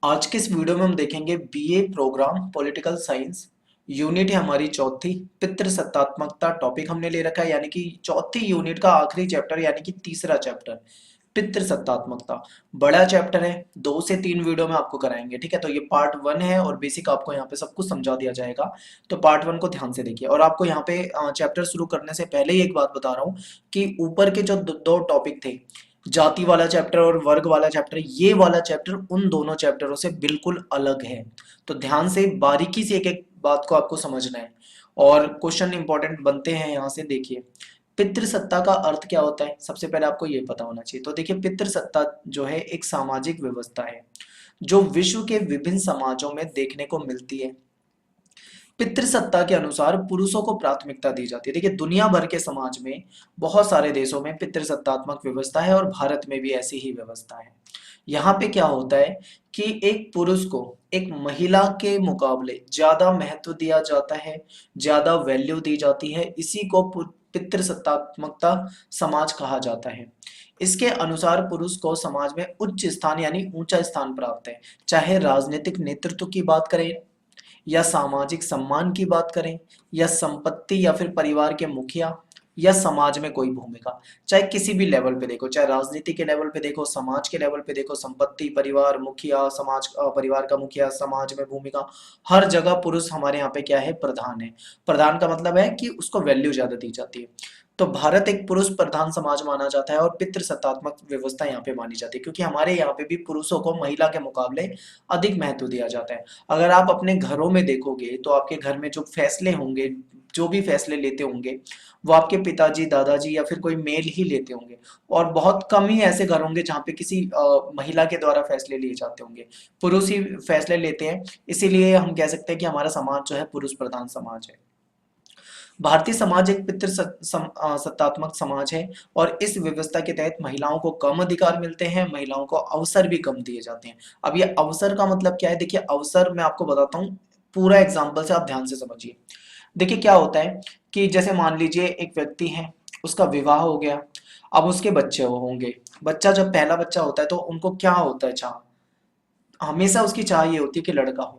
आज के इस वीडियो में हम देखेंगे BA program political science. Unit है हमारी चौथी, पितृसत्तात्मकता टॉपिक हमने ले रखा है, यानी कि चौथी यूनिट का आखिरी चैप्टर, यानी कि तीसरा चैप्टर पितृसत्तात्मकता। बड़ा चैप्टर है, 2 से 3 वीडियो में आपको कराएंगे। ठीक है, तो ये पार्ट 1 है और बेसिक आपको यहाँ पे सब कुछ समझा दिया जाएगा। तो पार्ट 1 को ध्यान से देखिए। और आपको यहाँ पे चैप्टर शुरू करने से पहले ही एक बात बता रहा हूँ कि ऊपर के जो दो टॉपिक थे, जाति वाला चैप्टर और वर्ग वाला चैप्टर, ये वाला चैप्टर उन दोनों चैप्टरों से बिल्कुल अलग है। तो ध्यान से बारीकी से एक एक बात को आपको समझना है और क्वेश्चन इंपॉर्टेंट बनते हैं यहाँ से। देखिए, पितृसत्ता का अर्थ क्या होता है, सबसे पहले आपको ये पता होना चाहिए। तो देखिए, पितृसत्ता जो है एक सामाजिक व्यवस्था है जो विश्व के विभिन्न समाजों में देखने को मिलती है। पितृसत्ता के अनुसार पुरुषों को प्राथमिकता दी जाती है। देखिए, दुनिया भर के समाज में बहुत सारे देशों में पितृसत्तात्मक व्यवस्था है और भारत में भी ऐसी ही व्यवस्था है। यहाँ पे क्या होता है कि एक पुरुष को एक महिला के मुकाबले ज्यादा महत्व दिया जाता है, ज्यादा वैल्यू दी जाती है। इसी को पितृसत्तात्मकता समाज कहा जाता है। इसके अनुसार पुरुष को समाज में उच्च स्थान यानी ऊंचा स्थान प्राप्त है। चाहे राजनीतिक नेतृत्व की बात करें, या सामाजिक सम्मान की बात करें, या संपत्ति, या फिर परिवार के मुखिया, या समाज में कोई भूमिका, चाहे किसी भी लेवल पे देखो, चाहे राजनीति के लेवल पे देखो, समाज के लेवल पे देखो, संपत्ति, परिवार, मुखिया, समाज, परिवार का मुखिया, समाज में भूमिका, हर जगह पुरुष हमारे यहाँ पे क्या है, प्रधान है। प्रधान का मतलब है कि उसको वैल्यू ज्यादा दी जाती है। तो भारत एक पुरुष प्रधान समाज माना जाता है और पितृसत्तात्मक व्यवस्था यहाँ पे मानी जाती है, क्योंकि हमारे यहाँ पे भी पुरुषों को महिला के मुकाबले अधिक महत्व दिया जाता है। अगर आप अपने घरों में देखोगे तो आपके घर में जो फैसले होंगे, जो भी फैसले लेते होंगे, वो आपके पिताजी, दादाजी या फिर कोई मेल ही लेते होंगे। और बहुत कम ही ऐसे घर होंगे जहाँ पे किसी महिला के द्वारा फैसले लिए जाते होंगे, पुरुष ही फैसले लेते हैं। इसीलिए हम कह सकते हैं कि हमारा समाज जो है पुरुष प्रधान समाज है। भारतीय समाज एक सत्तात्मक समाज है और इस व्यवस्था के तहत महिलाओं को कम अधिकार मिलते हैं, महिलाओं को अवसर भी कम दिए जाते हैं। अब ये अवसर का मतलब क्या है, देखिए अवसर मैं आपको बताता हूँ पूरा एग्जाम्पल से, आप ध्यान से समझिए। देखिए क्या होता है कि जैसे मान लीजिए एक व्यक्ति है, उसका विवाह हो गया, अब उसके बच्चे होंगे। बच्चा जब पहला बच्चा होता है तो उनको क्या होता है, चाह, हमेशा उसकी चाह ये होती है कि लड़का हो।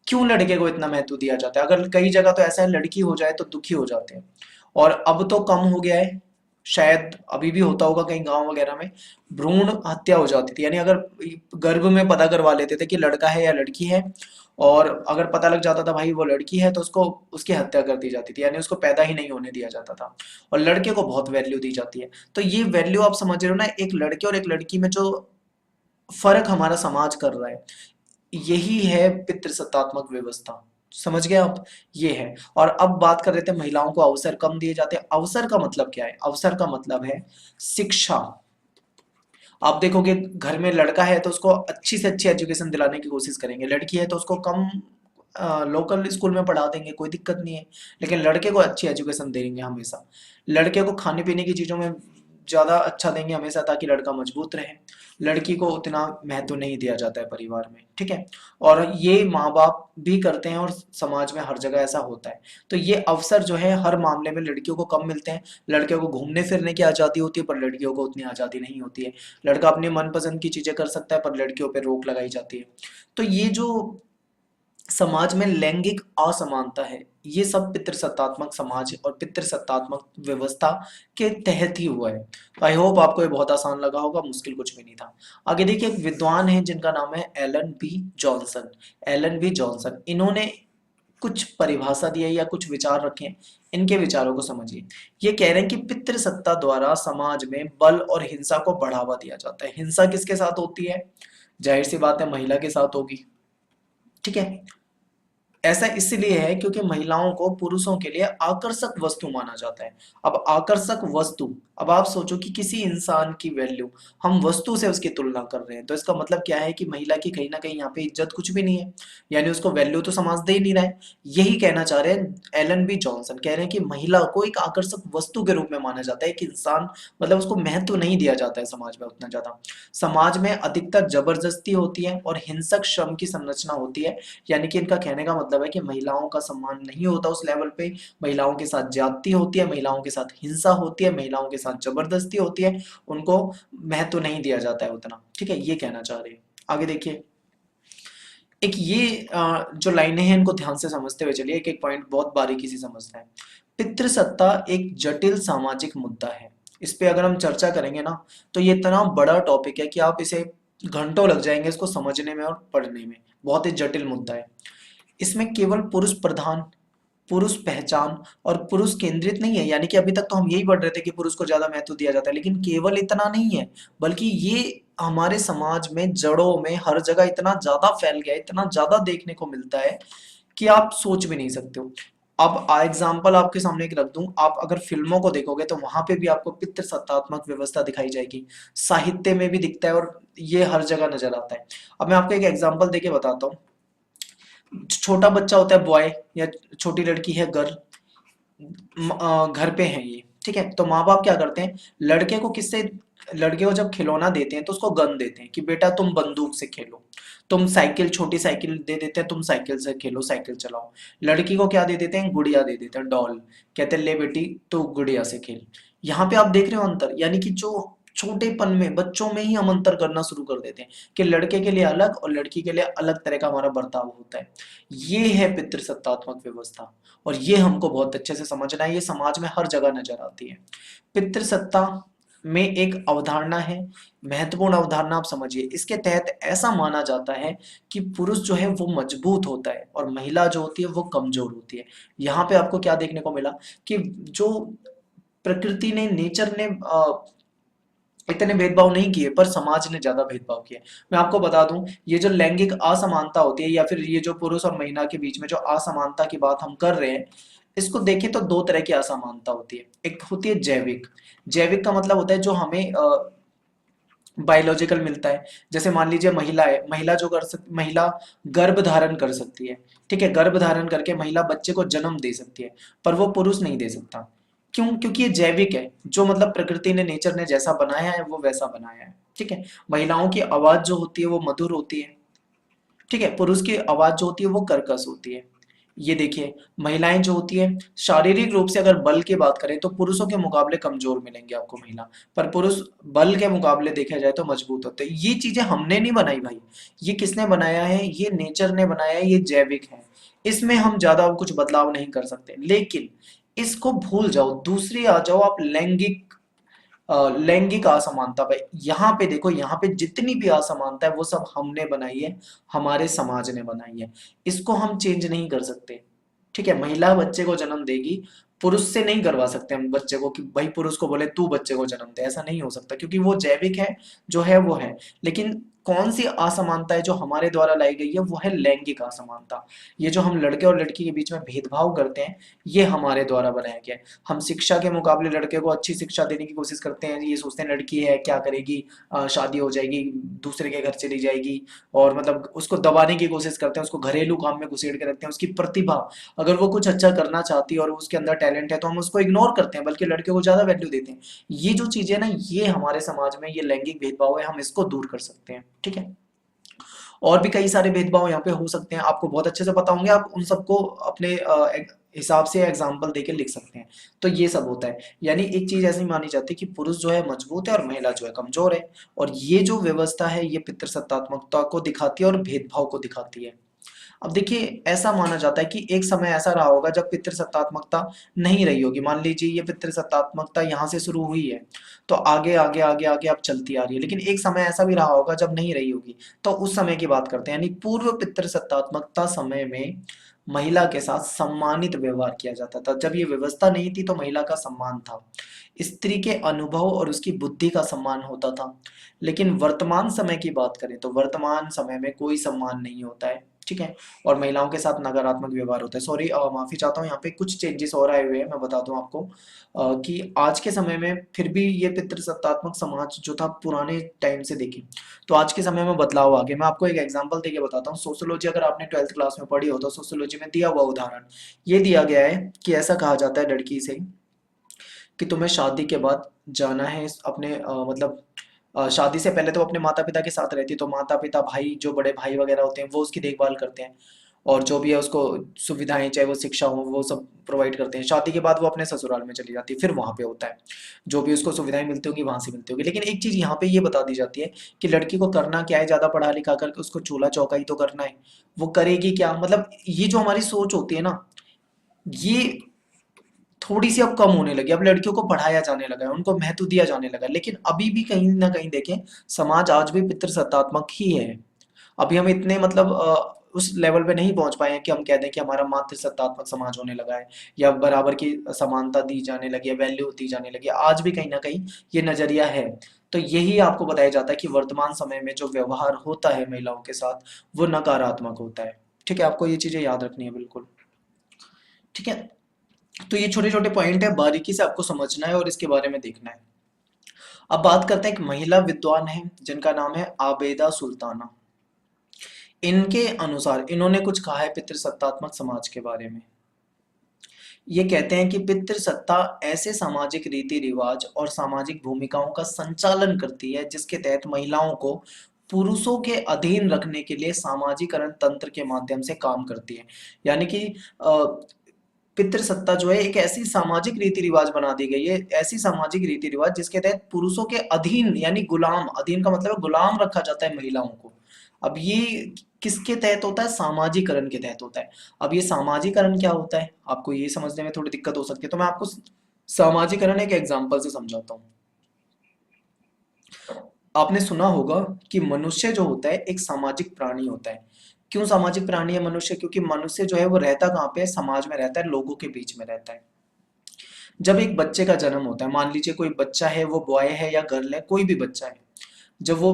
क्यों लड़के को इतना महत्व दिया जाता है? अगर कई जगह तो ऐसा है लड़की हो जाए तो दुखी हो जाते हैं, और अब तो कम हो गया है, शायद अभी भी होता होगा कहीं गांव वगैरह में, भ्रूण हत्या हो जाती थी। यानी अगर गर्भ में पता करवा लेते थे कि लड़का है या लड़की है, और अगर पता लग जाता था भाई वो लड़की है, तो उसको उसकी हत्या कर दी जाती थी, यानी उसको पैदा ही नहीं होने दिया जाता था। और लड़के को बहुत वैल्यू दी जाती है। तो ये वैल्यू आप समझ रहे हो ना, एक लड़के और एक लड़की में जो फर्क हमारा समाज कर रहा है, यही है पितृसत्तात्मक व्यवस्था। समझ गए आप? ये है। और अब बात कर रहे थे महिलाओं को अवसर कम दिए जाते हैं। अवसर का मतलब क्या है? अवसर का मतलब है शिक्षा। आप देखोगे घर में लड़का है तो उसको अच्छी से अच्छी एजुकेशन दिलाने की कोशिश करेंगे, लड़की है तो उसको कम लोकल स्कूल में पढ़ा देंगे, कोई दिक्कत नहीं है। लेकिन लड़के को अच्छी एजुकेशन देंगे हमेशा। लड़के को खाने पीने की चीज़ों में ज़्यादा अच्छा देंगे हमेशा, ताकि लड़का मजबूत रहे। लड़की को उतना महत्व नहीं दिया जाता है परिवार में। ठीक है, और ये माँ बाप भी करते हैं और समाज में हर जगह ऐसा होता है। तो ये अवसर जो है हर मामले में लड़कियों को कम मिलते हैं। लड़कियों को घूमने फिरने की आज़ादी होती है पर लड़कियों को उतनी आज़ादी नहीं होती है। लड़का अपनी मनपसंद की चीज़ें कर सकता है पर लड़कियों पर रोक लगाई जाती है। तो ये जो समाज में लैंगिक असमानता है, ये सब पितृसत्तात्मक समाज और पितृसत्तात्मक व्यवस्था के तहत ही हुआ है। तो आई होप आपको ये बहुत आसान लगा होगा, मुश्किल कुछ भी नहीं था। आगे देखिए, एक विद्वान है जिनका नाम है Alan B Johnson. Alan B Johnson, इन्होंने कुछ परिभाषा दी है या कुछ विचार रखे हैं। इनके विचारों को समझिए। ये कह रहे हैं कि पितृसत्ता द्वारा समाज में बल और हिंसा को बढ़ावा दिया जाता है। हिंसा किसके साथ होती है? जाहिर सी बात है, महिला के साथ होगी। ठीक है, ऐसा इसलिए है क्योंकि महिलाओं को पुरुषों के लिए आकर्षक वस्तु माना जाता है। अब आकर्षक वस्तु, अब आप सोचो कि किसी इंसान की वैल्यू हम वस्तु से उसकी तुलना कर रहे हैं, तो इसका मतलब क्या है कि महिला की कहीं ना कहीं यहाँ पे इज्जत कुछ भी नहीं है, यानी उसको वैल्यू तो समाज दे ही नहीं रहा है। यही कहना चाह रहे हैं एलन बी जॉनसन, कह रहे हैं कि महिला को एक आकर्षक वस्तु के रूप में माना जाता है, एक इंसान, मतलब उसको महत्व नहीं दिया जाता है समाज में उतना ज्यादा। समाज में अधिकतर जबरदस्ती होती है और हिंसक श्रम की संरचना होती है। यानी कि इनका कहने का मतलब है कि महिलाओं का सम्मान नहीं होता उस लेवल पे। महिलाओं के साथ ज्यादती होती है, महिलाओं के साथ हिंसा होती है, महिलाओं के साथ जबरदस्ती होती है, उनको महत्व नहीं दिया जाता है उतना। ठीक है, ये कहना चाह रहे हैं। आगे देखिए, एक ये जो लाइनें हैं इनको ध्यान से समझते हुए चलिए, एक एक पॉइंट बहुत बारीकी से समझना है। पितृसत्ता एक जटिल सामाजिक मुद्दा है। इस पे अगर हम चर्चा करेंगे ना, तो ये इतना बड़ा टॉपिक है कि आप इसे घंटों लग जाएंगे इसको समझने में और पढ़ने में। बहुत ही जटिल मुद्दा है। इसमें केवल पुरुष प्रधान, पुरुष पहचान और पुरुष केंद्रित नहीं है, यानी कि अभी तक तो हम यही पढ़ रहे थे कि पुरुष को ज्यादा महत्व दिया जाता है, लेकिन केवल इतना नहीं है, बल्कि ये हमारे समाज में जड़ों में हर जगह इतना ज्यादा फैल गया है, इतना ज्यादा देखने को मिलता है कि आप सोच भी नहीं सकते हो। अब एग्जाम्पल आपके सामने एक रख दूं, आप अगर फिल्मों को देखोगे तो वहां पे भी आपको पितृसत्तात्मक व्यवस्था दिखाई जाएगी, साहित्य में भी दिखता है और ये हर जगह नजर आता है। अब मैं आपको एक एग्जाम्पल देके बताता हूँ। छोटा बच्चा होता है बॉय या छोटी लड़की है गर्ल, घर पे है ये, ठीक है, तो माँ बाप क्या करते हैं, लड़के को किससे, लड़के को जब खिलौना देते हैं तो उसको गन देते हैं कि बेटा तुम बंदूक से खेलो, तुम साइकिल, छोटी साइकिल दे देते हैं, तुम साइकिल से खेलो, साइकिल चलाओ। लड़की को क्या दे देते हैं, गुड़िया दे देते हैं, डॉल, कहते हैं ले बेटी तू गुड़िया से खेल। यहाँ पे आप देख रहे हो अंतर, यानी कि जो छोटेपन में बच्चों में ही हम अंतर करना शुरू कर देते हैं कि लड़के के लिए अलग और लड़की के लिए अलग तरह का हमारा बर्ताव होता है। ये है पितृसत्तात्मक व्यवस्था, और ये हमको बहुत अच्छे से समझना है, ये समाज में हर जगह नजर आती है। पितृसत्ता में एक अवधारणा है, महत्वपूर्ण अवधारणा, आप समझिए। इसके तहत ऐसा माना जाता है कि पुरुष जो है वो मजबूत होता है और महिला जो होती है वो कमजोर होती है। यहाँ पे आपको क्या देखने को मिला कि जो प्रकृति ने, नेचर ने इतने भेदभाव नहीं किए, पर समाज ने ज्यादा भेदभाव किया। मैं आपको बता दूं, ये जो लैंगिक असमानता होती है या फिर ये जो पुरुष और महिला के बीच में जो असमानता की बात हम कर रहे हैं, इसको देखें तो दो तरह की असमानता होती है। एक होती है जैविक। जैविक का मतलब होता है जो हमें बायोलॉजिकल मिलता है। जैसे मान लीजिए महिला है, महिला जो कर सकती, महिला गर्भ धारण कर सकती है, ठीक है, गर्भ धारण करके महिला बच्चे को जन्म दे सकती है, पर वो पुरुष नहीं दे सकता। क्यों? क्योंकि ये जैविक है, जो मतलब प्रकृति ने, नेचर ने जैसा बनाया है वो वैसा बनाया है, ठीक है। महिलाओं की आवाज जो होती है वो मधुर होती है, ठीक है, पुरुष की आवाज जो होती है वो कर्कश होती है। ये देखिए, महिलाएं जो होती है शारीरिक रूप से अगर बल की बात करें तो पुरुषों के मुकाबले कमजोर मिलेंगे आपको महिला, पर पुरुष बल के मुकाबले देखा जाए तो मजबूत होते हैं। ये चीजें हमने नहीं बनाई भाई, ये किसने बनाया है, ये नेचर ने बनाया है, ये जैविक है। इसमें हम ज्यादा कुछ बदलाव नहीं कर सकते, लेकिन इसको भूल जाओ, दूसरी आ जाओ आप, लैंगिक लैंगिक असमानता पे। यहाँ पे देखो, यहाँ पे जितनी भी असमानता है वो सब हमने बनाई है, हमारे समाज ने बनाई है, इसको हम चेंज नहीं कर सकते, ठीक है। महिला बच्चे को जन्म देगी, पुरुष से नहीं करवा सकते हम बच्चे को कि भाई पुरुष को बोले तू बच्चे को जन्म दे, ऐसा नहीं हो सकता, क्योंकि वो जैविक है, जो है वो है। लेकिन कौन सी असमानता है जो हमारे द्वारा लाई गई है, वो है लैंगिक असमानता। ये जो हम लड़के और लड़की के बीच में भेदभाव करते हैं, ये हमारे द्वारा बनाया गया है। हम शिक्षा के मुकाबले लड़के को अच्छी शिक्षा देने की कोशिश करते हैं, ये सोचते हैं लड़की है क्या करेगी, शादी हो जाएगी, दूसरे के घर चली जाएगी, और मतलब उसको दबाने की कोशिश करते हैं, उसको घरेलू काम में घुसेड़ के रखते हैं। उसकी प्रतिभा, अगर वो कुछ अच्छा करना चाहती है और उसके अंदर टैलेंट है तो हम उसको इग्नोर करते हैं, बल्कि लड़के को ज्यादा वैल्यू देते हैं। ये जो चीजें ना, ये हमारे समाज में ये लैंगिक भेदभाव है, हम इसको दूर कर सकते हैं, ठीक है। और भी कई सारे भेदभाव यहाँ पे हो सकते हैं, आपको बहुत अच्छे से पता होंगे, आप उन सबको अपने हिसाब से एग्जाम्पल देके लिख सकते हैं। तो ये सब होता है, यानी एक चीज ऐसी मानी जाती है कि पुरुष जो है मजबूत है और महिला जो है कमजोर है, और ये जो व्यवस्था है ये पितृसत्तात्मकता को दिखाती है और भेदभाव को दिखाती है। अब देखिए, ऐसा माना जाता है कि एक समय ऐसा रहा होगा जब पितृसत्तात्मकता नहीं रही होगी। मान लीजिए ये पितृसत्तात्मकता यहाँ से शुरू हुई है, तो आगे आगे आगे आगे अब चलती आ रही है, लेकिन एक समय ऐसा भी रहा होगा जब नहीं रही होगी। तो उस समय की बात करते हैं, यानी पूर्व पितृसत्तात्मकता समय में महिला के साथ सम्मानित व्यवहार किया जाता था। जब ये व्यवस्था नहीं थी तो महिला का सम्मान था, स्त्री के अनुभव और उसकी बुद्धि का सम्मान होता था। लेकिन वर्तमान समय की बात करें तो वर्तमान समय में कोई सम्मान नहीं होता है, ठीक है, और महिलाओं के साथ नकारात्मक व्यवहार होता है। सॉरी, माफी चाहता हूँ, यहाँ पे कुछ चेंजेस और आए हुए हैं, मैं बता दूं आपको कि आज के समय में फिर भी ये पितृसत्तात्मक समाज जो था पुराने टाइम से देखें तो आज के समय में बदलाव आ गया। मैं आपको एक एग्जांपल देके बताता हूँ। सोशियोलॉजी अगर आपने 12th क्लास में पढ़ी हो तो सोशियोलॉजी में दिया हुआ उदाहरण ये दिया गया है कि ऐसा कहा जाता है लड़की से कि तुम्हें शादी के बाद जाना है अपने मतलब शादी से पहले तो अपने माता पिता के साथ रहती है, तो माता पिता, भाई, जो बड़े भाई वगैरह होते हैं वो उसकी देखभाल करते हैं। और जो भी है उसको सुविधाएं, चाहे वो शिक्षा हो, वो सब प्रोवाइड करते हैं। शादी के बाद वो अपने ससुराल में चली जाती है, फिर वहाँ पे होता है जो भी उसको सुविधाएं मिलती होंगी वहाँ से मिलती होगी। लेकिन एक चीज़ यहाँ पे ये बता दी जाती है कि लड़की को करना क्या है, ज़्यादा पढ़ा लिखा करके उसको चूल्हा चौका ही तो करना है। वो करेगी क्या, मतलब ये जो हमारी सोच होती है ना, ये थोड़ी सी अब कम होने लगी। अब लड़कियों को पढ़ाया जाने लगा है, उनको महत्व दिया जाने लगा है। लेकिन अभी भी कहीं ना कहीं देखें, समाज आज भी पितृसत्तात्मक ही है। अभी हम इतने मतलब उस लेवल पे नहीं पहुंच पाए हैं कि हम कह दें कि हमारा मातृसत्तात्मक समाज होने लगा है, या बराबर की समानता दी जाने लगी है, वैल्यू दी जाने लगी है। आज भी कहीं ना कहीं ये नजरिया है। तो यही आपको बताया जाता है कि वर्तमान समय में जो व्यवहार होता है महिलाओं के साथ, वो नकारात्मक होता है। ठीक है, आपको ये चीजें याद रखनी है बिल्कुल। ठीक है, तो ये छोटे छोटे पॉइंट है, बारीकी से आपको समझना है और इसके बारे में देखना है। अब बात करते हैं, एक महिला विद्वान है जिनका नाम है आबेदा सुल्ताना। इनके अनुसार इन्होंने कुछ कहा है पितृसत्तात्मक समाज के बारे में। ये कहते हैं कि पितृसत्ता ऐसे सामाजिक रीति रिवाज और सामाजिक भूमिकाओं का संचालन करती है जिसके तहत महिलाओं को पुरुषों के अधीन रखने के लिए सामाजिकरण तंत्र के माध्यम से काम करती है। यानी कि पितृसत्ता जो है एक ऐसी सामाजिक रीति रिवाज बना दी गई है, ऐसी सामाजिक रीति रिवाज जिसके तहत पुरुषों के अधीन, यानी गुलाम, अधीन का मतलब है गुलाम रखा जाता है महिलाओं को। अब ये किसके तहत होता है, सामाजिकरण के तहत होता है। अब ये सामाजिकरण क्या होता है, आपको ये समझने में थोड़ी दिक्कत हो सकती है, तो मैं आपको सामाजिकरण एक एग्जांपल से समझाता हूँ। आपने सुना होगा कि मनुष्य जो होता है एक सामाजिक प्राणी होता है। क्यों सामाजिक प्राणी है मनुष्य, क्योंकि मनुष्य जो है वो रहता कहाँ पे है, समाज में रहता है, लोगों के बीच में रहता है। जब एक बच्चे का जन्म होता है, मान लीजिए कोई बच्चा है, वो बॉय है या गर्ल है, कोई भी बच्चा है, जब वो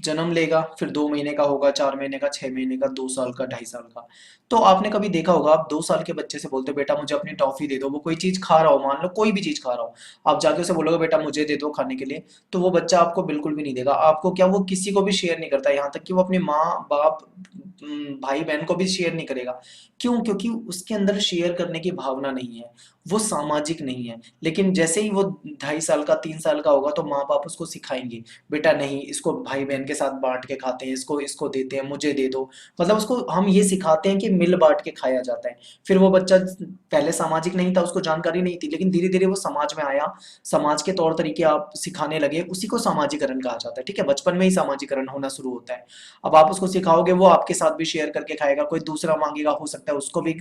जन्म लेगा, फिर 2 महीने का होगा, 4 महीने का, 6 महीने का, 2 साल का, 2.5 साल का, तो आपने कभी देखा होगा, आप 2 साल के बच्चे से बोलते हो बेटा मुझे अपनी टॉफी दे दो, वो कोई चीज खा रहा हो, मान लो कोई भी चीज खा रहा हो, आप जाके उसे बोलोगे बेटा मुझे दे दो खाने के लिए, तो वो बच्चा आपको बिल्कुल भी नहीं देगा। आपको क्या, वो किसी को भी शेयर नहीं करता, यहाँ तक कि वो अपनी माँ बाप भाई बहन को भी शेयर नहीं करेगा। क्यों, क्योंकि उसके अंदर शेयर करने की भावना नहीं है, वो सामाजिक नहीं है। लेकिन जैसे ही वो 2.5 साल का, 3 साल का होगा, तो माँ बाप उसको सिखाएंगे बेटा नहीं, इसको भाई बहन के साथ बांट के खाते हैं, इसको इसको देते हैं, मुझे दे दो। मतलब उसको हम ये सिखाते हैं कि मिल बांट के खाया जाता है। फिर वो बच्चा पहले सामाजिक नहीं था, उसको जानकारी नहीं थी, लेकिन धीरे धीरे वो समाज में आया, समाज के तौर तरीके आप सिखाने लगे, उसी को सामाजिकरण कहा जाता है। ठीक है, बचपन में ही सामाजिकरण होना शुरू होता है। अब आप उसको सिखाओगे, वो आपके साथ भी शेयर करके खाएगा, कोई दूसरा मांगेगा, हो सकता है उसको भी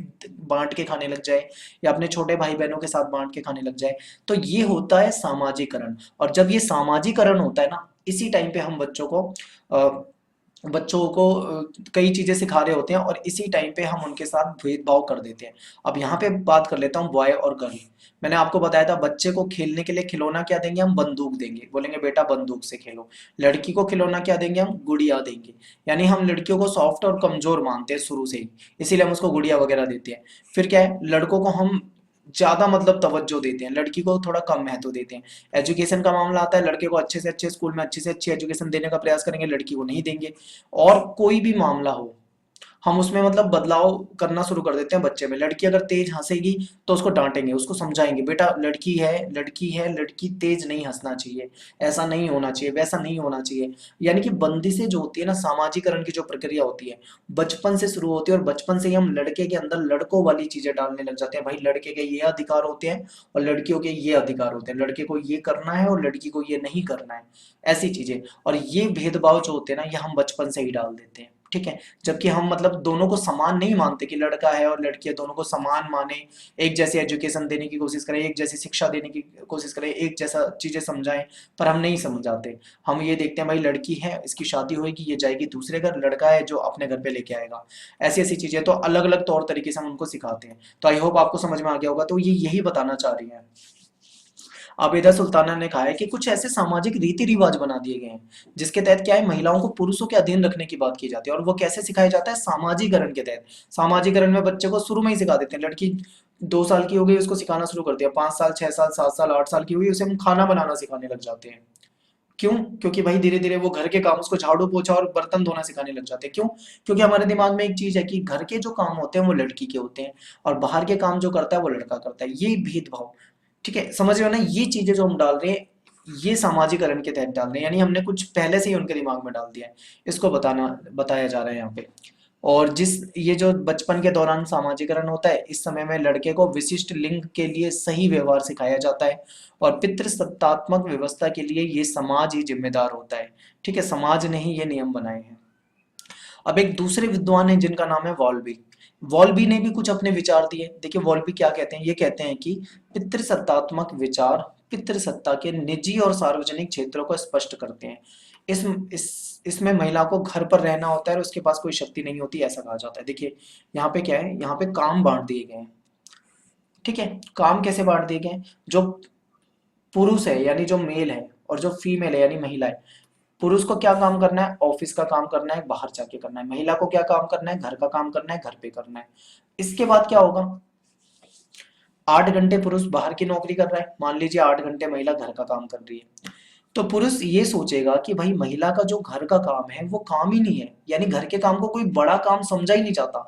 बांट के खाने लग जाए, या अपने छोटे भाई बहनों के साथ बांट के खाने लग जाए। तो ये होता है सामाजिकरण। और जब ये सामाजिकरण होता है ना, इसी टाइम पे हम बच्चों को कई चीजें सिखा रहे होते हैं, और इसी टाइम पे हम उनके साथ भेदभाव कर देते हैं। अब यहाँ पे बात कर लेता हूँ बॉय और गर्ल। मैंने आपको बताया था बच्चे को खेलने के लिए खिलौना क्या देंगे, हम बंदूक देंगे, बोलेंगे बेटा बंदूक से खेलो। लड़की को खिलौना क्या देंगे, हम गुड़िया देंगे। यानी हम लड़कियों को सॉफ्ट और कमजोर मानते हैं शुरू से ही, इसीलिए हम उसको गुड़िया वगैरह देते हैं। फिर क्या है, लड़कों को हम ज्यादा मतलब तवज्जो देते हैं, लड़की को थोड़ा कम महत्व देते हैं। एजुकेशन का मामला आता है, लड़के को अच्छे से अच्छे स्कूल में अच्छी से अच्छी एजुकेशन देने का प्रयास करेंगे, लड़की को नहीं देंगे। और कोई भी मामला हो, हम उसमें मतलब बदलाव करना शुरू कर देते हैं बच्चे में। लड़की अगर तेज हंसेगी तो उसको डांटेंगे, उसको समझाएंगे बेटा लड़की है, लड़की है, लड़की तेज नहीं हंसना चाहिए, ऐसा नहीं होना चाहिए, वैसा नहीं होना चाहिए। यानी कि बंदिशें जो होती है ना, सामाजिकरण की जो प्रक्रिया होती है, बचपन से शुरू होती है, और बचपन से ही हम लड़के के अंदर लड़कों वाली चीजें डालने लग जाते हैं। भाई लड़के के ये अधिकार होते हैं और लड़कियों के ये अधिकार होते हैं, लड़के को ये करना है और लड़की को ये नहीं करना है, ऐसी चीजें। और ये भेदभाव जो होते हैं ना, ये हम बचपन से ही डाल देते हैं। ठीक है, जबकि हम मतलब दोनों को समान नहीं मानते, कि लड़का है और लड़की है दोनों को समान माने, एक जैसी एजुकेशन देने की कोशिश करें, एक जैसी शिक्षा देने की कोशिश करें, एक जैसा चीजें समझाएं। पर हम नहीं समझाते। हम ये देखते हैं भाई लड़की है, इसकी शादी होगी, ये जाएगी दूसरे घर, लड़का है जो अपने घर पे लेके आएगा। ऐसी ऐसी चीजें तो अलग अलग तौर तरीके से हम उनको सिखाते हैं। तो आई होप आपको समझ में आ गया होगा। तो ये यही बताना चाह रही है आबिदा सुल्ताना ने, कहा है कि कुछ ऐसे सामाजिक रीति रिवाज बना दिए गए हैं जिसके तहत क्या है, महिलाओं को पुरुषों के अधीन रखने की बात की जाती है। और वो कैसे सिखाया जाता है, सामाजिकरण के तहत। सामाजिकरण में बच्चे को शुरू में ही सिखा देते हैं। लड़की 2 साल की हो गई, उसको सिखाना शुरू कर दिया, 5 साल, 6 साल, 7 साल, 8 साल की हुई, उसे हम खाना बनाना सिखाने लग जाते हैं। क्यों, क्योंकि भाई धीरे धीरे वो घर के काम, उसको झाड़ू पोछा और बर्तन धोना सिखाने लग जाते हैं। क्यों, क्योंकि हमारे दिमाग में एक चीज है कि घर के जो काम होते हैं वो लड़की के होते हैं, और बाहर के काम जो करता है वो लड़का करता है। ये भेदभाव, ठीक है, समझ रहे हो ना, ये चीजें जो हम डाल रहे हैं, ये सामाजिकरण के तहत डाल रहे हैं, यानी हमने कुछ पहले से ही उनके दिमाग में डाल दिया है। इसको बताया जा रहा है यहाँ पे। और जिस ये जो बचपन के दौरान सामाजिकरण होता है, इस समय में लड़के को विशिष्ट लिंग के लिए सही व्यवहार सिखाया जाता है। और पितृसत्तात्मक व्यवस्था के लिए ये समाज ही जिम्मेदार होता है। ठीक है, समाज ने ही ये नियम बनाए हैं। अब एक दूसरे विद्वान हैं जिनका नाम है वॉल्बी। वॉल्बी ने भी कुछ अपने विचार दिए। देखिए वॉल्बी क्या कहते हैं, ये कहते हैं कि पितृसत्तात्मक विचार पितृसत्ता के निजी और सार्वजनिक क्षेत्रों को स्पष्ट करते हैं। इसमें महिला को घर पर रहना होता है और उसके पास कोई शक्ति नहीं होती, ऐसा कहा जाता है। देखिए यहाँ पे क्या है, यहाँ पे काम बांट दिए गए हैं। ठीक है, काम कैसे बांट दिए गए हैं, जो पुरुष है यानी जो मेल है और जो फीमेल है यानी महिला है, पुरुष को क्या काम करना है, ऑफिस का काम करना है, बाहर जाके करना है। महिला को क्या काम करना है, घर का काम करना है, घर पे करना है। इसके बाद क्या होगा, 8 घंटे पुरुष बाहर की नौकरी कर रहा है, मान लीजिए 8 घंटे महिला घर का काम कर रही है। तो पुरुष ये सोचेगा कि भाई महिला का जो घर का काम है वो काम ही नहीं है, यानी घर के काम को कोई बड़ा काम समझा ही नहीं जाता।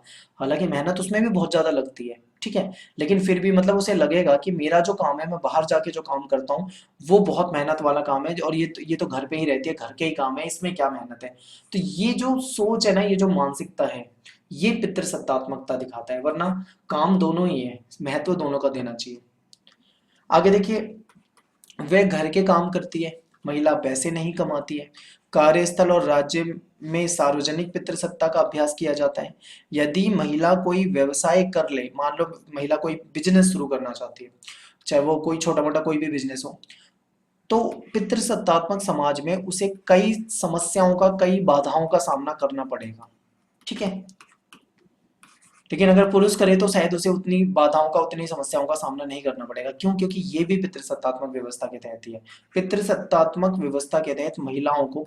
हालांकि मेहनत उसमें भी बहुत ज्यादा लगती है, ठीक है, लेकिन फिर भी मतलब उसे लगेगा कि मेरा जो काम है, मैं बाहर जाके जो काम करता हूँ वो बहुत मेहनत वाला काम है, और ये तो घर पे ही रहती है, घर के ही काम है, इसमें क्या मेहनत है। तो ये जो सोच है ना, ये जो मानसिकता है, ये पितृसत्तात्मकता दिखाता है। वरना काम दोनों ही है, महत्व दोनों का देना चाहिए। आगे देखिए, वह घर के काम करती है, महिला पैसे नहीं कमाती है। कार्यस्थल और राज्य में सार्वजनिक पितृसत्ता का अभ्यास किया जाता है। यदि महिला कोई व्यवसाय कर ले, मान लो महिला कोई बिजनेस शुरू करना चाहती है, चाहे वो कोई छोटा मोटा कोई भी बिजनेस हो, तो पितृसत्तात्मक समाज में उसे कई समस्याओं का, कई बाधाओं का सामना करना पड़ेगा। ठीक है, लेकिन अगर पुरुष करे तो शायद उसे उतनी बाधाओं का, उतनी समस्याओं का सामना नहीं करना पड़ेगा। क्यों? क्योंकि ये भी पितृसत्तात्मक व्यवस्था के तहत ही है। पितृसत्तात्मक व्यवस्था के तहत महिलाओं को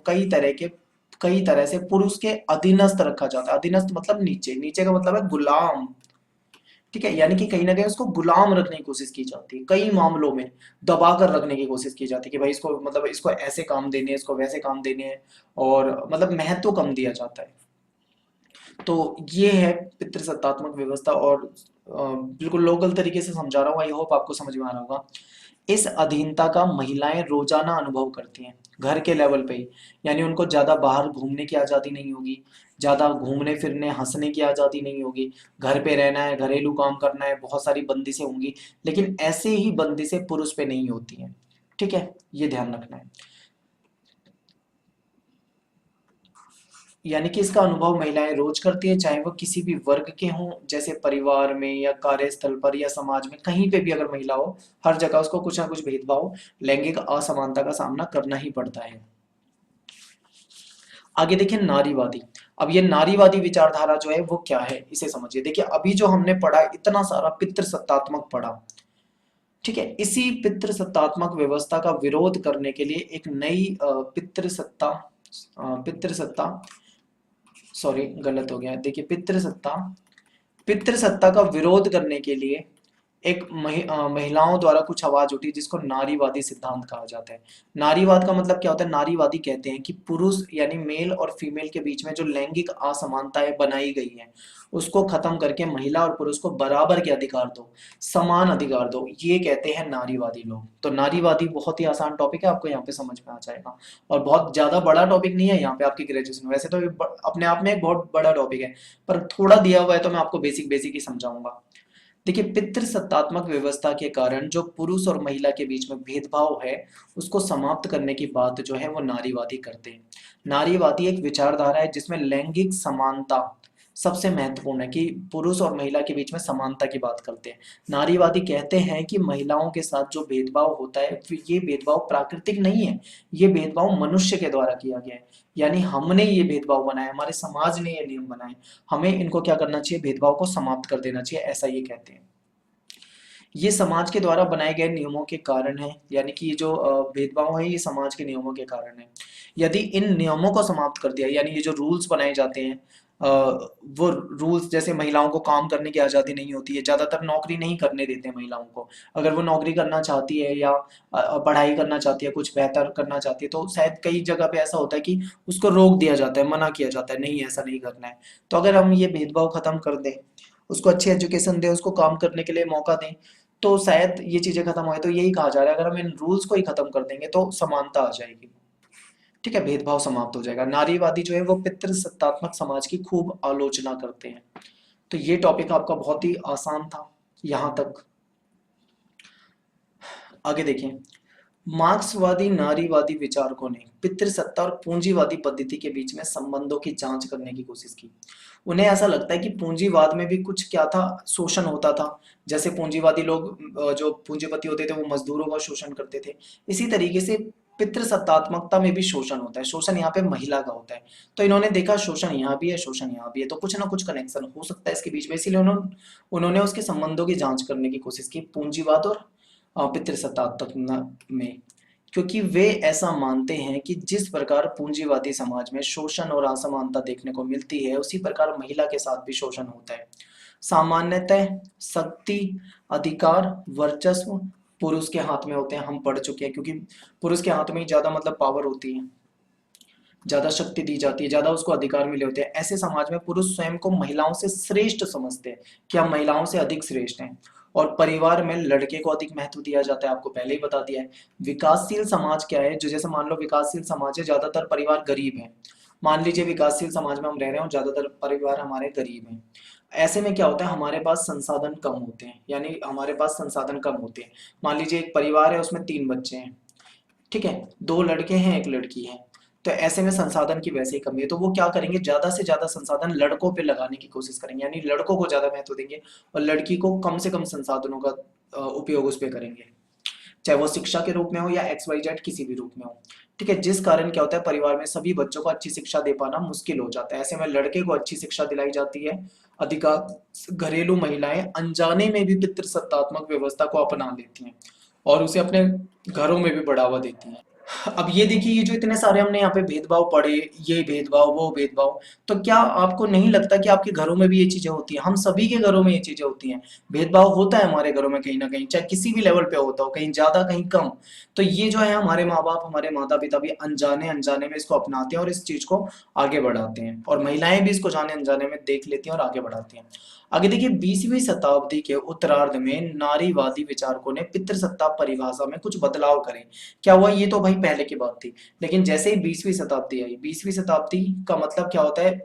कई तरह से पुरुष के अधीनस्थ रखा जाता है। अधीनस्थ मतलब नीचे, नीचे का मतलब है गुलाम। ठीक है, यानी कि कहीं ना कहीं उसको गुलाम रखने की कोशिश की जाती है, कई मामलों में दबा कर रखने की कोशिश की जाती है कि भाई इसको, मतलब इसको ऐसे काम देने हैं, इसको वैसे काम देने हैं, और मतलब महत्व कम दिया जाता है। तो ये है पितृसत्तात्मक व्यवस्था। और बिल्कुल लोकल तरीके से समझा रहा हूँ, आई होप आपको समझ में आ रहा होगा। इस अधीनता का महिलाएं रोजाना अनुभव करती हैं, घर के लेवल पे ही। यानी उनको ज्यादा बाहर घूमने की आजादी नहीं होगी, ज्यादा घूमने फिरने हंसने की आजादी नहीं होगी। घर पे रहना है, घरेलू काम करना है, बहुत सारी बंदिशें होंगी, लेकिन ऐसे ही बंदिशें पुरुष पे नहीं होती हैं। ठीक है, ये ध्यान रखना है। यानी कि इसका अनुभव महिलाएं रोज करती है, चाहे वो किसी भी वर्ग के हों, जैसे परिवार में या कार्यस्थल पर या समाज में, कहीं पे भी अगर महिला हो, हर जगह उसको कुछ ना कुछ भेदभाव, लैंगिक असमानता का सामना करना ही पड़ता है। आगे देखिए, नारीवादी। अब ये नारीवादी विचारधारा जो है वो क्या है, इसे समझिए। देखिए अभी जो हमने पढ़ा, इतना सारा पितृसत्तात्मक पढ़ा, ठीक है, इसी पितृसत्तात्मक व्यवस्था का विरोध करने के लिए एक नई पितृसत्ता, सॉरी गलत हो गया, देखिए पितृसत्ता का विरोध करने के लिए एक महिलाओं द्वारा कुछ आवाज उठी, जिसको नारीवादी सिद्धांत कहा जाता है। नारीवाद का मतलब क्या होता है, नारीवादी कहते हैं कि पुरुष यानी मेल और फीमेल के बीच में जो लैंगिक असमानताएं बनाई गई हैं, उसको खत्म करके महिला और पुरुष को बराबर के अधिकार दो, समान अधिकार दो, ये कहते हैं नारीवादी लोग। तो नारीवादी बहुत ही आसान टॉपिक है, आपको यहाँ पे समझ में आ जाएगा, और बहुत ज्यादा बड़ा टॉपिक नहीं है यहाँ पे आपकी ग्रेजुएशन में। वैसे तो ये अपने आप में एक बहुत बड़ा टॉपिक है, पर थोड़ा दिया हुआ है तो मैं आपको बेसिक बेसिक ही समझाऊंगा। देखिए पितृसत्तात्मक व्यवस्था के कारण जो पुरुष और महिला के बीच में भेदभाव है, उसको समाप्त करने की बात जो है वो नारीवादी करते हैं। नारीवादी एक विचारधारा है जिसमें लैंगिक समानता सबसे महत्वपूर्ण है, कि पुरुष और महिला के बीच में समानता की बात करते हैं। नारीवादी कहते हैं कि महिलाओं के साथ जो भेदभाव होता है, ये भेदभाव प्राकृतिक नहीं है, ये भेदभाव मनुष्य के द्वारा किया गया है। यानी हमने ये भेदभाव बनाया, हमारे समाज ने ये नियम बनाए, हमें इनको क्या करना चाहिए, भेदभाव को समाप्त कर देना चाहिए, ऐसा ये कहते हैं। ये समाज के द्वारा बनाए गए नियमों के कारण है, यानी कि ये जो भेदभाव है ये समाज के नियमों के कारण है। यदि इन नियमों को समाप्त कर दिया, यानी ये जो रूल्स बनाए जाते हैं, वो रूल्स, जैसे महिलाओं को काम करने की आज़ादी नहीं होती है, ज़्यादातर नौकरी नहीं करने देते हैं महिलाओं को। अगर वो नौकरी करना चाहती है या पढ़ाई करना चाहती है, कुछ बेहतर करना चाहती है, तो शायद कई जगह पे ऐसा होता है कि उसको रोक दिया जाता है, मना किया जाता है, नहीं ऐसा नहीं करना है। तो अगर हम ये भेदभाव खत्म कर दें, उसको अच्छी एजुकेशन दें, उसको काम करने के लिए मौका दें, तो शायद ये चीजें खत्म हो। तो यही कहा जा रहा है, अगर हम इन रूल्स को ही खत्म कर देंगे तो समानता आ जाएगी। ठीक है, भेदभाव समाप्त हो जाएगा। नारीवादी जो है वो पितृसत्तात्मक समाज की खूब आलोचना करते हैं। तो ये टॉपिक आपका बहुत ही आसान था यहां तक। आगे देखिए, मार्क्सवादी नारीवादी विचारकों ने पितृसत्ता और पूंजीवादी पद्धति के बीच में संबंधों की जांच करने की कोशिश की। उन्हें ऐसा लगता है कि पूंजीवाद में भी कुछ क्या था, शोषण होता था। जैसे पूंजीवादी लोग जो पूंजीपति होते थे वो मजदूरों का शोषण करते थे, इसी तरीके से पितृसत्तात्मकता में भी शोषण होता है। शोषण यहाँ पे महिला का होता है। तो इन्होंने देखा शोषण यहाँ भी है, शोषण यहाँ भी है, तो कुछ ना कुछ कनेक्शन हो सकता है इसके बीच में, इसीलिए उन्होंने उन्होंने उसके संबंधों की जांच करने की कोशिश की पूंजीवाद और पितृसत्तात्मक में। क्योंकि वे ऐसा मानते हैं कि जिस प्रकार पूंजीवादी समाज में शोषण और असमानता देखने को मिलती है, उसी प्रकार महिला के साथ भी शोषण होता है। सामान्यतः शक्ति, अधिकार, वर्चस्व पुरुष के हाथ में होते हैं। हम पढ़ चुके हैं, क्योंकि पुरुष के हाथ में ही ज्यादा मतलब पावर होती है, ज्यादा शक्ति दी जाती है, ज्यादा उसको अधिकार मिले होते हैं। ऐसे समाज में पुरुष स्वयं को महिलाओं से श्रेष्ठ समझते हैं कि हम महिलाओं से अधिक श्रेष्ठ हैं। और परिवार में लड़के को अधिक महत्व दिया जाता है, आपको पहले ही बता दिया है। विकासशील समाज क्या है, जो जैसे मान लो विकासशील समाज है, ज्यादातर परिवार गरीब है। मान लीजिए विकासशील समाज में हम रह रहे हैं और ज्यादातर परिवार हमारे गरीब हैं। ऐसे में क्या होता है, हमारे पास संसाधन कम होते हैं, यानी हमारे पास संसाधन कम होते हैं। मान लीजिए एक परिवार है, उसमें 3 बच्चे हैं, ठीक है, 2 लड़के हैं, 1 लड़की है। तो ऐसे में संसाधन की वैसे ही कमी है, तो वो क्या करेंगे, ज्यादा से ज्यादा संसाधन लड़कों पे लगाने की कोशिश करेंगे, यानी लड़कों को ज्यादा महत्व देंगे और लड़की को कम से कम संसाधनों का उपयोग उस पर करेंगे, चाहे वो शिक्षा के रूप में हो या XYZ किसी भी रूप में हो। ठीक है, जिस कारण क्या होता है, परिवार में सभी बच्चों को अच्छी शिक्षा दे पाना मुश्किल हो जाता है। ऐसे में लड़के को अच्छी शिक्षा दिलाई जाती है। अधिकांश घरेलू महिलाएं अनजाने में भी पितृसत्तात्मक व्यवस्था को अपना लेती हैं और उसे अपने घरों में भी बढ़ावा देती हैं। अब ये देखिए, ये जो इतने सारे हमने यहाँ पे भेदभाव पढ़े, ये भेदभाव वो भेदभाव, तो क्या आपको नहीं लगता कि आपके घरों में भी ये चीजें होती हैं? हम सभी के घरों में ये चीजें होती हैं। भेदभाव होता है हमारे घरों में कहीं ना कहीं, चाहे किसी भी लेवल पे होता हो, कहीं ज्यादा कहीं कम। तो ये जो है हमारे माँ बाप, हमारे माता पिता भी अनजाने अनजाने में इसको अपनाते हैं और इस चीज को आगे बढ़ाते हैं, और महिलाएं भी इसको जाने अनजाने में देख लेती हैं और आगे बढ़ाती हैं। आगे देखिए, 20वीं शताब्दी के उत्तरार्ध में नारीवादी विचारकों ने पितृसत्ता परिभाषा में कुछ बदलाव करे। क्या हुआ, ये तो भाई पहले की बात थी, लेकिन जैसे ही 20वीं शताब्दी आई, 20वीं शताब्दी का मतलब क्या होता है,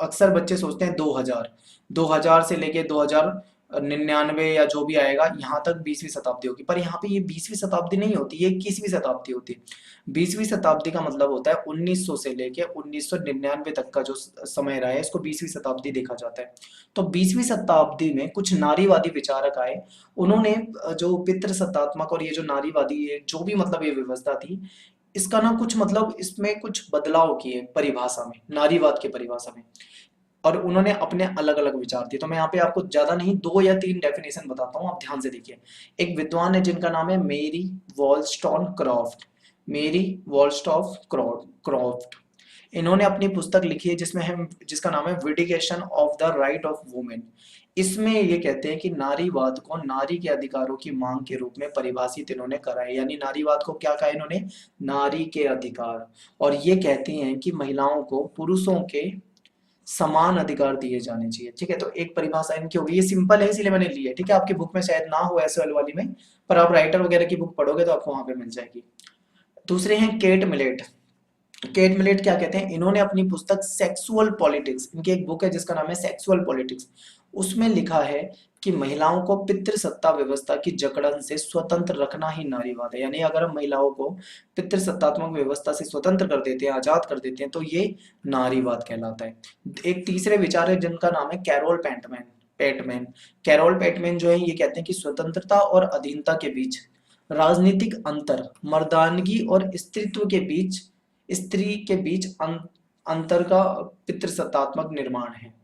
अक्सर बच्चे सोचते हैं 2000, 2000 से लेके 2099 या जो भी आएगा यहाँ तक 20वीं शताब्दी होगी, पर यहाँ पे ये 20वीं शताब्दी नहीं होती, ये 21वीं शताब्दी होती है। 20वीं शताब्दी का मतलब होता है 1900 से लेके 1999 तक का जो समय रहा है, इसको 20वीं शताब्दी देखा जाता है। तो 20वीं शताब्दी में कुछ नारीवादी विचारक आए। उन्होंने जो पितृसत्तात्मक और ये जो नारीवादी, ये जो भी मतलब ये व्यवस्था थी, इसका ना कुछ मतलब इसमें कुछ बदलाव किए परिभाषा में, नारीवाद की परिभाषा में, और उन्होंने अपने अलग अलग विचार दिए। तो मैं यहाँ पे आपको ज्यादा नहीं 2 या 3 डेफिनेशन बताता हूँ, आप ध्यान से देखिए। एक विद्वान है जिनका नाम है मेरी वॉलस्टोनक्रॉफ्ट, मेरी वॉलस्टोनक्रॉफ्ट। इन्होंने अपनी पुस्तक लिखी है जिसमें हम, जिसका नाम है vindication of the right of women. इसमें ये कहते हैं कि नारीवाद को नारी के अधिकारों की मांग के रूप में परिभाषित इन्होंने करा है, यानी नारीवाद को क्या कहा इन्होंने, नारी के अधिकार। और ये कहती हैं कि महिलाओं को पुरुषों के समान अधिकार दिए जाने चाहिए। ठीक है, तो एक परिभाषा इनकी होगी, ये सिंपल है इसीलिए मैंने ली है। ठीक है, आपकी बुक में शायद ना हो एसएल वाली में, पर आप राइटर वगैरह की बुक पढ़ोगे तो आपको वहां पे मिल जाएगी। दूसरे हैं केट मिलेट। केट मिलेट क्या कहते हैं, इन्होंने अपनी पुस्तक सेक्सुअल पॉलिटिक्स, इनकी एक बुक है जिसका नाम है सेक्सुअल पॉलिटिक्स, उसमें लिखा है कि महिलाओं को पितृसत्ता व्यवस्था की जकड़न से स्वतंत्र रखना ही नारीवाद है। यानी अगर हम महिलाओं को पितृसत्तात्मक व्यवस्था से स्वतंत्र कर देते हैं, आजाद कर देते हैं, तो ये नारीवाद कहलाता है। एक तीसरे विचार है जिनका नाम है कैरोल पेटमैन। पेटमैन कैरोल पेटमैन जो है, ये कहते हैं कि स्वतंत्रता और अधीनता के बीच राजनीतिक अंतर, मर्दानगी और स्त्री के बीच अंतर का पितृसत्तात्मक निर्माण है।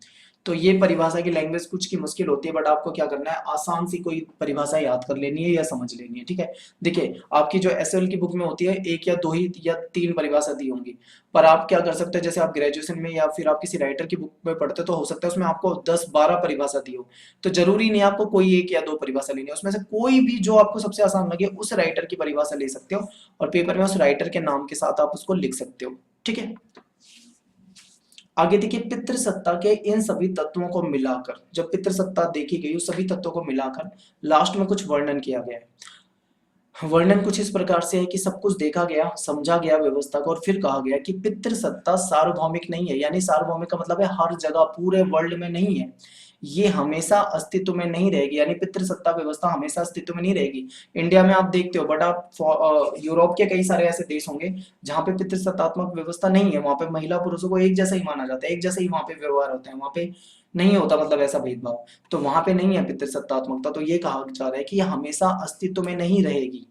तो ये परिभाषा की लैंग्वेज कुछ की मुश्किल होती है, बट आपको क्या करना है, आसान सी कोई परिभाषा याद कर लेनी है या समझ लेनी है। ठीक है, देखिए आपकी जो एसएल की बुक में होती है, 1 या 2 या 3 परिभाषा दी होंगी, पर आप क्या कर सकते हैं, जैसे आप ग्रेजुएशन में या फिर आप किसी राइटर की बुक में पढ़ते हो, तो हो सकता है उसमें आपको 10-12 परिभाषा दी हो। तो जरूरी नहीं आपको कोई 1 या 2 परिभाषा लेनी है, उसमें से कोई भी जो आपको सबसे आसान लगे उस राइटर की परिभाषा ले सकते हो, और पेपर में उस राइटर के नाम के साथ आप उसको लिख सकते हो। ठीक है, आगे देखिए, पितृसत्ता के इन सभी तत्वों को मिलाकर, जब पितृसत्ता देखी गई उस सभी तत्वों को मिलाकर लास्ट में कुछ वर्णन किया गया है। वर्णन कुछ इस प्रकार से है कि सब कुछ देखा गया, समझा गया व्यवस्था को, और फिर कहा गया कि पितृसत्ता सार्वभौमिक नहीं है। यानी सार्वभौमिक का मतलब है हर जगह पूरे वर्ल्ड में नहीं है, ये हमेशा अस्तित्व में नहीं रहेगी। यानी पितृसत्ता व्यवस्था हमेशा अस्तित्व में नहीं रहेगी। इंडिया में आप देखते हो, बट आप यूरोप के कई सारे ऐसे देश होंगे जहाँ पे पितृसत्तात्मक व्यवस्था नहीं है, वहां पे महिला पुरुषों को एक जैसा ही माना जाता है, एक जैसा ही वहां पे व्यवहार होता है, वहां पे नहीं होता मतलब ऐसा भेदभाव। तो वहां पे नहीं है पितृसत्तात्मकता, तो ये कहा जा रहा है कि ये हमेशा अस्तित्व में नहीं रहेगी।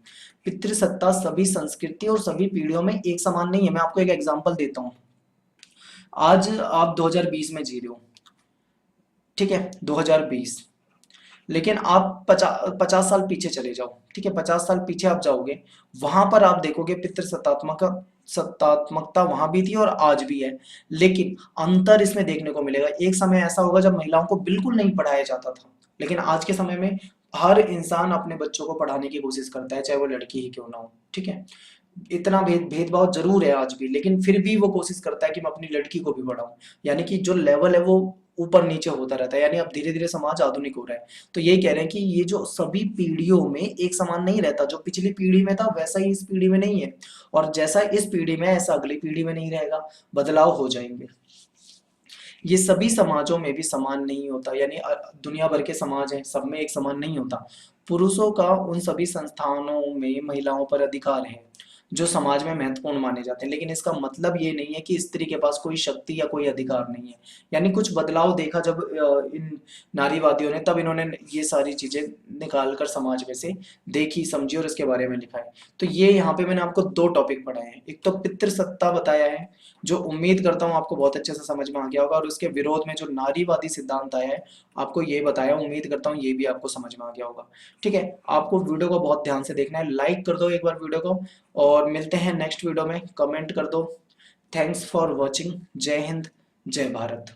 पितृसत्ता सभी संस्कृति और सभी पीढ़ियों में एक समान नहीं है। मैं आपको एक एग्जांपल देता हूँ। आज आप 2020 में जी रहे हो, ठीक है, 2020, लेकिन आप 50 साल पीछे चले जाओ, ठीक है, 50 साल पीछे आप जाओगे, वहां पर आप देखोगे सत्तात्मकता वहां भी थी और आज भी है। लेकिन अंतर इसमें देखने को मिलेगा, एक समय ऐसा होगा जब महिलाओं को बिल्कुल नहीं पढ़ाया जाता था, लेकिन आज के समय में हर इंसान अपने बच्चों को पढ़ाने की कोशिश करता है, चाहे वो लड़की ही क्यों ना हो, ठीक है। इतना भेदभाव जरूर है आज भी, लेकिन फिर भी वो कोशिश करता है कि मैं अपनी लड़की को भी पढ़ाऊं। यानी कि जो लेवल है वो ऊपर नीचे होता रहता है, यानी अब धीरे धीरे समाज आधुनिक हो रहा है। तो यही कह रहे हैं कि ये जो सभी पीढ़ियों में एक समान नहीं रहता, जो पिछली पीढ़ी में था वैसा ही इस पीढ़ी में नहीं है, और जैसा इस पीढ़ी में ऐसा अगली पीढ़ी में नहीं रहेगा, बदलाव हो जाएंगे। ये सभी समाजों में भी समान नहीं होता, यानी दुनिया भर के समाज हैं, सब में एक समान नहीं होता। पुरुषों का उन सभी संस्थानों में महिलाओं पर अधिकार है जो समाज में महत्वपूर्ण माने जाते हैं, लेकिन इसका मतलब ये नहीं है कि स्त्री के पास कोई शक्ति या कोई अधिकार नहीं है। यानी कुछ बदलाव देखा जब इन नारीवादियों ने, तब इन्होंने ये सारी चीजें निकाल कर समाज में से देखी, समझी और इसके बारे में लिखा है। तो ये यहाँ पे मैंने आपको दो टॉपिक पढ़ाए हैं, एक तो पितृसत्ता बताया है, जो उम्मीद करता हूँ आपको बहुत अच्छे से समझ में आ गया होगा, और उसके विरोध में जो नारीवादी सिद्धांत आया है आपको ये बताया, उम्मीद करता हूँ ये भी आपको समझ में आ गया होगा। ठीक है, आपको वीडियो को बहुत ध्यान से देखना है, लाइक कर दो एक बार वीडियो को, और मिलते हैं नेक्स्ट वीडियो में, कमेंट कर दो। Thanks for watching. जय हिंद, जय भारत।